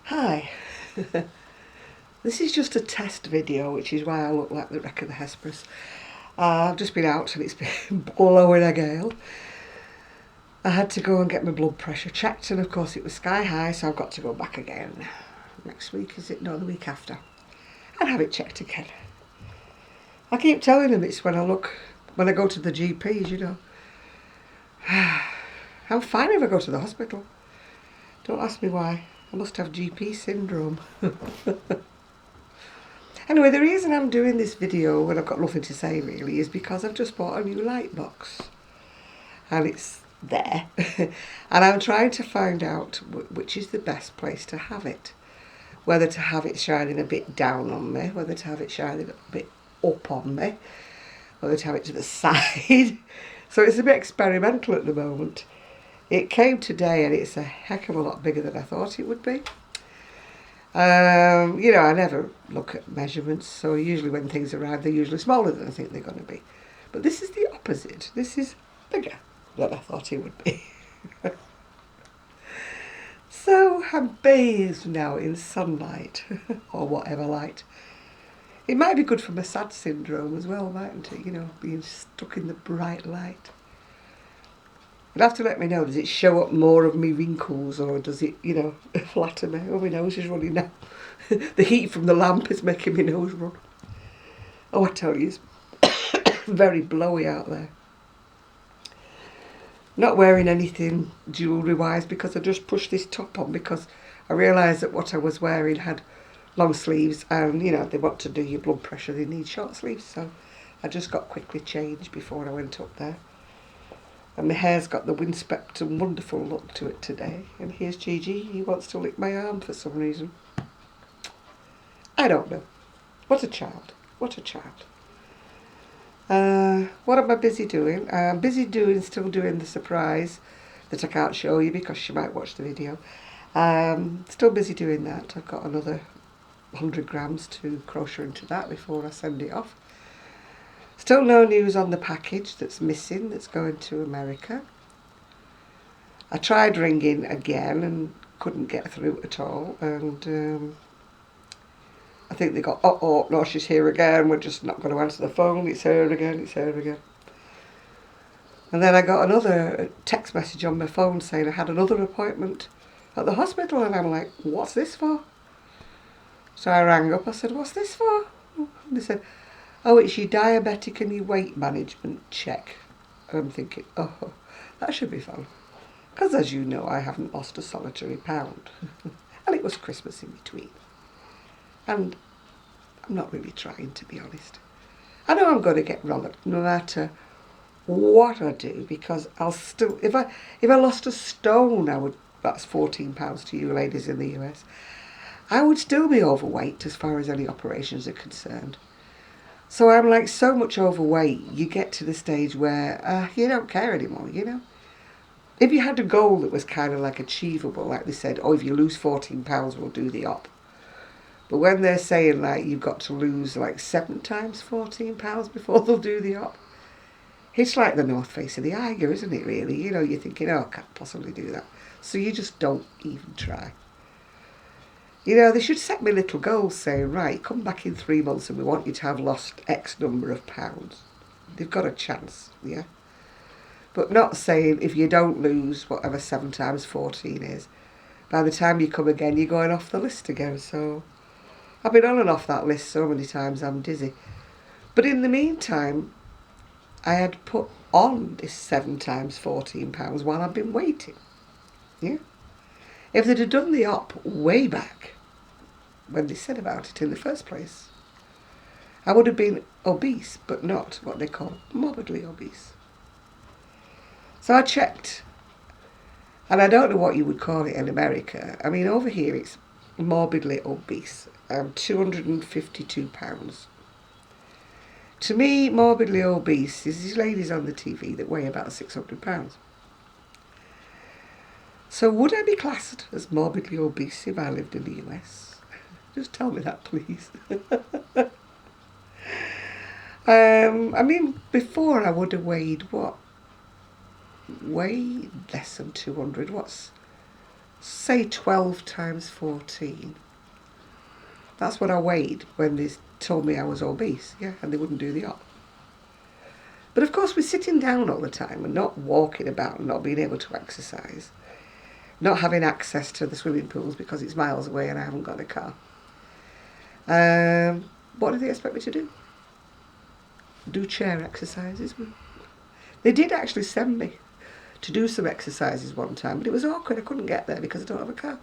Hi, this is just a test video, which is why I look like the wreck of the Hesperus. I've just been out and it's been blowing a gale. I had to go and get my blood pressure checked, and of course it was sky high, so I've got to go back again. Next week, is it? No, the week after. And have it checked again. I keep telling them it's when I go to the GPs, I'm fine if I go to the hospital. Don't ask me why. I must have GP syndrome. Anyway, the reason I'm doing this video when I've got nothing to say really is because I've just bought a new light box. And it's there. And I'm trying to find out which is the best place to have it. Whether to have it shining a bit down on me, whether to have it shining a bit up on me, whether to have it to the side. So it's a bit experimental at the moment. It came today and it's a heck of a lot bigger than I thought it would be. I never look at measurements, so usually when things arrive, they're usually smaller than I think they're going to be. But this is the opposite. This is bigger than I thought it would be. So I'm bathed now in sunlight, or whatever light. It might be good for my SAD syndrome as well, mightn't it? Being stuck in the bright light. You'll have to let me know, does it show up more of me wrinkles, or does it, flatter me? Oh, my nose is running now. The heat from the lamp is making my nose run. Oh, I tell you, it's very blowy out there. Not wearing anything jewellery-wise because I just pushed this top on because I realised that what I was wearing had long sleeves and, they want to do your blood pressure, they need short sleeves. So I just got quickly changed before I went up there. And my hair's got the windswept and wonderful look to it today. And here's Gigi, he wants to lick my arm for some reason. I don't know. What a child. What a child. What am I busy doing? I'm still doing the surprise that I can't show you because she might watch the video. Still busy doing that. I've got another 100 grams to crochet into that before I send it off. Still no news on the package that's missing, that's going to America. I tried ringing again and couldn't get through at all. And I think they got, oh, no, she's here again. We're just not going to answer the phone. It's her again, it's her again. And then I got another text message on my phone saying I had another appointment at the hospital. And I'm like, what's this for? So I rang up. I said, what's this for? And they said, oh, it's your diabetic and your weight management check. And I'm thinking, oh, that should be fun. Because as you know, I haven't lost a solitary pound. And it was Christmas in between. And I'm not really trying, to be honest. I know I'm going to get wrong no matter what I do, because I'll still, if I lost a stone, that's £14 to you ladies in the US, I would still be overweight as far as any operations are concerned. So I'm like so much overweight, you get to the stage where you don't care anymore, If you had a goal that was kind of like achievable, like they said, oh, if you lose 14 pounds, we'll do the op. But when they're saying like you've got to lose like 7 times 14 pounds before they'll do the op, it's like the North Face of the Eiger, isn't it really? You're thinking, oh, I can't possibly do that. So you just don't even try. They should set me little goals saying, right, come back in 3 months and we want you to have lost X number of pounds. They've got a chance, yeah? But not saying if you don't lose whatever 7 times 14 is, by the time you come again, you're going off the list again. So I've been on and off that list so many times I'm dizzy. But in the meantime, I had put on this 7 times 14 pounds while I've been waiting, yeah? If they'd have done the op way back, when they said about it in the first place, I would have been obese, but not what they call morbidly obese. So I checked, and I don't know what you would call it in America. I mean, over here it's morbidly obese. I'm 252 pounds. To me, morbidly obese is these ladies on the TV that weigh about 600 pounds. So would I be classed as morbidly obese if I lived in the US? Just tell me that, please. Before I would have weighed what? Way less than 200. What's say 12 times 14. That's what I weighed when they told me I was obese, yeah, and they wouldn't do the op. But of course, we're sitting down all the time and not walking about and not being able to exercise, not having access to the swimming pools because it's miles away and I haven't got a car. What do they expect me to do? Do chair exercises? They did actually send me to do some exercises one time, but it was awkward. I couldn't get there because I don't have a car.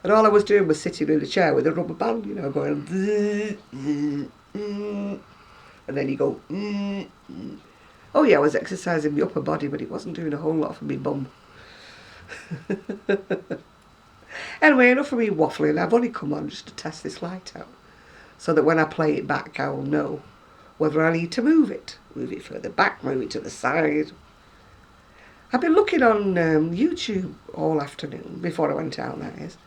And all I was doing was sitting in a chair with a rubber band, you know, going... And then you go... Oh yeah, I was exercising my upper body, but it wasn't doing a whole lot for me bum. Anyway, enough of me waffling. I've only come on just to test this light out, so that when I play it back, I will know whether I need to move it. Move it further back, move it to the side. I've been looking on YouTube all afternoon, before I went out, that is.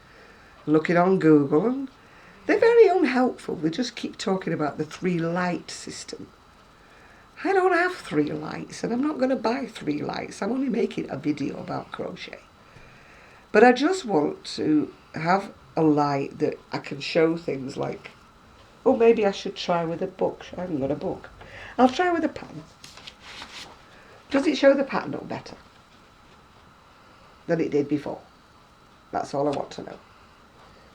Looking on Google, and they're very unhelpful. They just keep talking about the 3 light system. I don't have 3 lights, and I'm not going to buy 3 lights. I'm only making a video about crochet. But I just want to have a light that I can show things like, oh, maybe I should try with a book. I haven't got a book. I'll try with a pen. Does it show the pattern up better than it did before? That's all I want to know.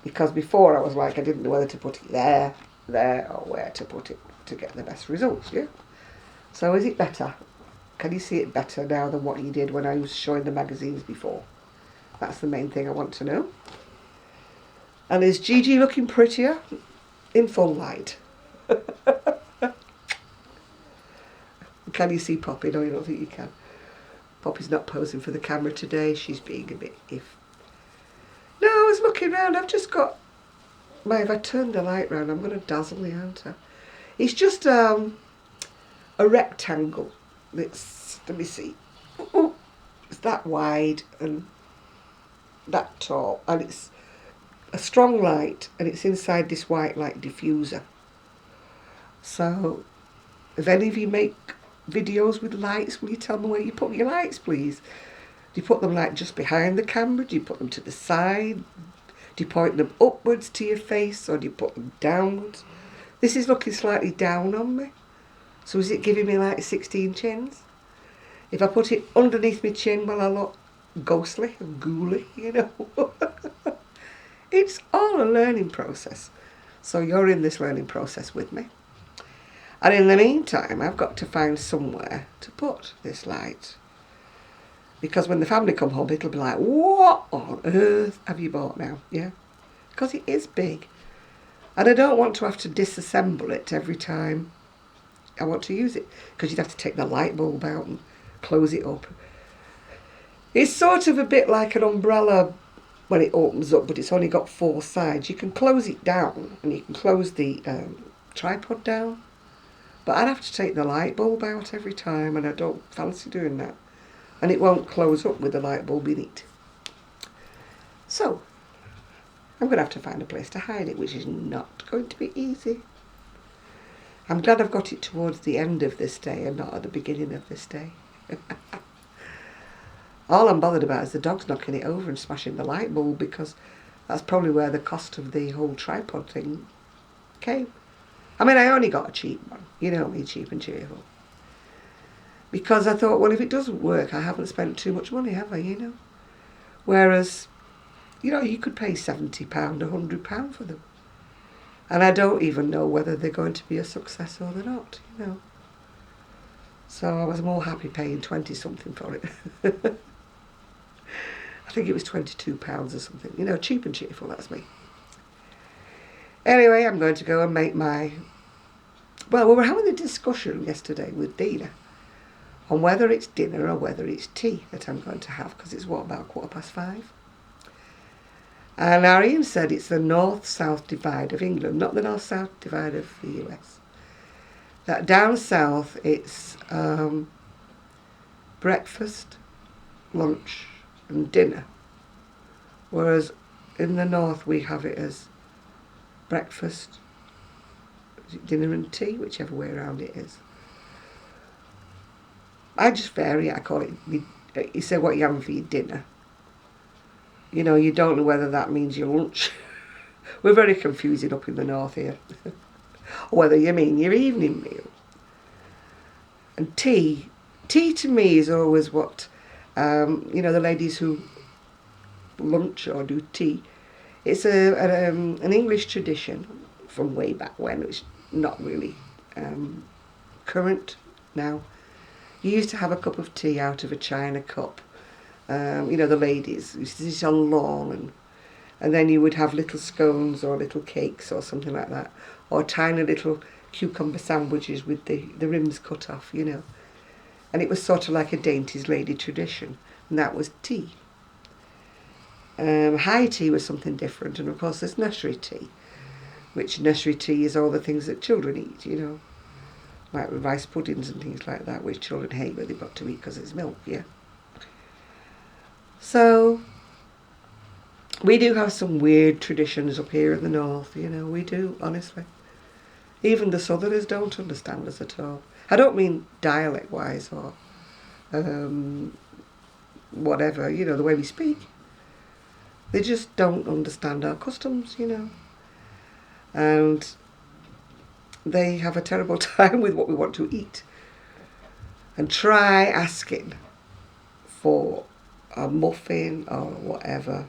Because before I was like, I didn't know whether to put it there, or where to put it to get the best results, yeah? So is it better? Can you see it better now than what you did when I was showing the magazines before? That's the main thing I want to know. And is Gigi looking prettier in full light? Can you see Poppy? No, you don't think you can. Poppy's not posing for the camera today. She's being a bit if. No, I was looking round. I've just got... If I turn the light round, I'm going to dazzle you, aren't I? It's just a rectangle. It's, let me see. It's that wide and that tall. And it's a strong light. And it's inside this white light diffuser. So, if any of you make videos with lights, will you tell me where you put your lights, please? Do you put them like just behind the camera? Do you put them to the side? Do you point them upwards to your face, or do you put them downwards? This is looking slightly down on me. So is it giving me like 16 chins? If I put it underneath my chin, will I look ghostly and ghouly, you know? It's all a learning process. So you're in this learning process with me. And in the meantime, I've got to find somewhere to put this light. Because when the family come home, it'll be like, what on earth have you bought now? Yeah? Because it is big. And I don't want to have to disassemble it every time I want to use it. Because you'd have to take the light bulb out and close it up. It's sort of a bit like an umbrella when it opens up, but it's only got 4 sides. You can close it down, and you can close the tripod down. But I'd have to take the light bulb out every time, and I don't fancy doing that. And it won't close up with the light bulb in it. So, I'm going to have to find a place to hide it, which is not going to be easy. I'm glad I've got it towards the end of this day and not at the beginning of this day. All I'm bothered about is the dog's knocking it over and smashing the light bulb, because that's probably where the cost of the whole tripod thing came. I mean, I only got a cheap one. You know me, cheap and cheerful. Because I thought, well, if it doesn't work, I haven't spent too much money, have I, you know? Whereas, you know, you could pay £70, £100 for them. And I don't even know whether they're going to be a success or they're not, you know. So I was more happy paying 20-something for it. I think it was £22 or something. You know, cheap and cheerful, that's me. Anyway, I'm going to go and make my... Well, we were having a discussion yesterday with Dina on whether it's dinner or whether it's tea that I'm going to have, because it's, what, about 5:15? And Ariane said it's the north-south divide of England, not the north-south divide of the US. That down south it's breakfast, lunch and dinner, whereas in the north we have it as breakfast, dinner and tea, whichever way around it is. I just vary it. I call it, you say what you having for your dinner. You know, you don't know whether that means your lunch. We're very confusing up in the north here. Or whether you mean your evening meal. And tea. Tea to me is always what, you know, the ladies who lunch or do tea. It's an English tradition from way back when. It's not really current now. You used to have a cup of tea out of a china cup. You know, the ladies used to sit on lawn, and then you would have little scones or little cakes or something like that, or tiny little cucumber sandwiches with the rims cut off, you know. And it was sort of like a dainties lady tradition, and that was tea. High tea was something different, and of course there's nursery tea, which nursery tea is all the things that children eat, you know, like rice puddings and things like that, which children hate, but they've got to eat because it's milk, yeah. So, we do have some weird traditions up here in the north, you know, we do, honestly. Even the southerners don't understand us at all. I don't mean dialect-wise or whatever, you know, the way we speak. They just don't understand our customs, you know. And they have a terrible time with what we want to eat. And try asking for a muffin or whatever.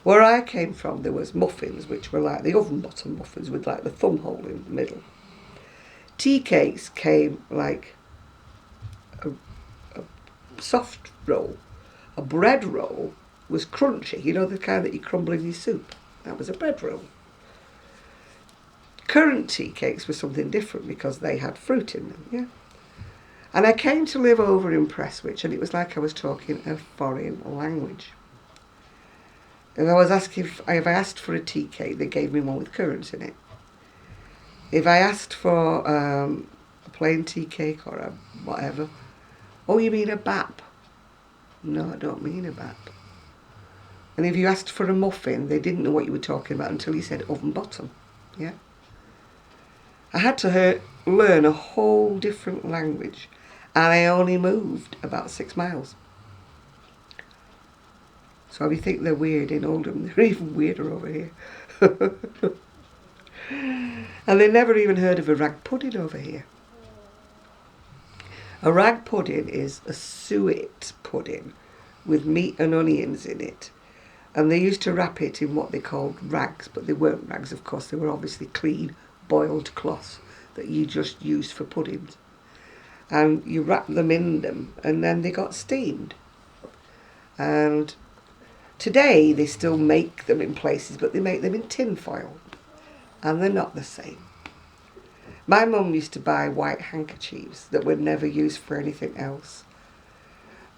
Where I came from, there was muffins, which were like the oven bottom muffins with like the thumb hole in the middle. Tea cakes came like a soft roll. A bread roll was crunchy, you know, the kind that you crumble in your soup. That was a bread roll. Current tea cakes were something different because they had fruit in them, yeah. And I came to live over in Prestwich, and it was like I was talking a foreign language. If I asked for a tea cake, they gave me one with currants in it. If I asked for a plain tea cake or a whatever, oh, you mean a bap? No, I don't mean a bap. And if you asked for a muffin, they didn't know what you were talking about until you said oven bottom, yeah? I had to learn a whole different language, and I only moved about 6 miles. So if you think they're weird in Oldham, they're even weirder over here. And they never even heard of a rag pudding over here. A rag pudding is a suet pudding with meat and onions in it. And they used to wrap it in what they called rags, but they weren't rags, of course. They were obviously clean, boiled cloths that you just used for puddings. And you wrapped them in them, and then they got steamed. And today they still make them in places, but they make them in tin foil. And they're not the same. My mum used to buy white handkerchiefs that were never used for anything else.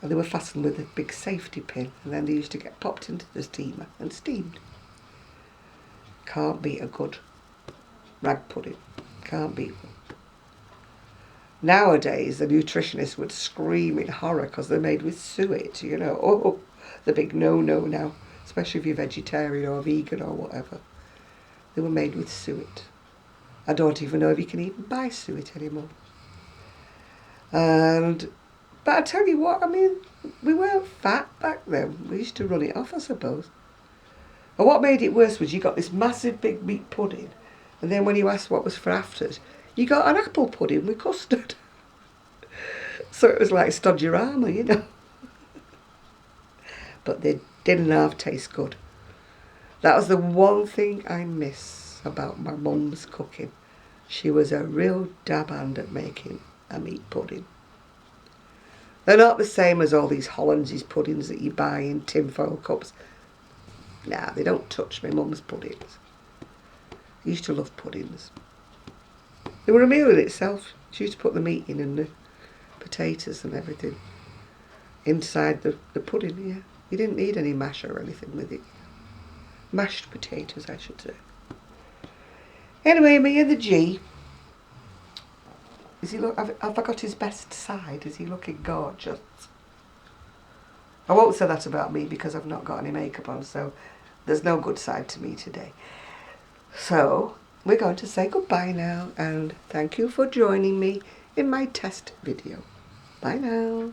And they were fastened with a big safety pin, and then they used to get popped into the steamer and steamed. Can't beat a good rag pudding. Can't beat them. Nowadays, the nutritionist would scream in horror because they're made with suet, you know. Oh, the big no-no now, especially if you're vegetarian or vegan or whatever. They were made with suet. I don't even know if you can even buy suet anymore. But I tell you what, I mean, we weren't fat back then. We used to run it off, I suppose. And what made it worse was you got this massive big meat pudding, and then when you asked what was for afters, you got an apple pudding with custard. So it was like Stodgerama, you know. But they didn't half taste good. That was the one thing I miss about my mum's cooking. She was a real dab hand at making a meat pudding. They're not the same as all these Hollands's puddings that you buy in tinfoil cups. Nah, they don't touch my mum's puddings. I used to love puddings. They were a meal in itself. She used to put the meat in and the potatoes and everything inside the pudding, yeah. You didn't need any mash or anything with it. Mashed potatoes, I should say. Anyway, me and the G. Have I got his best side? Is he looking gorgeous? I won't say that about me because I've not got any makeup on, so there's no good side to me today. So, we're going to say goodbye now, and thank you for joining me in my test video. Bye now.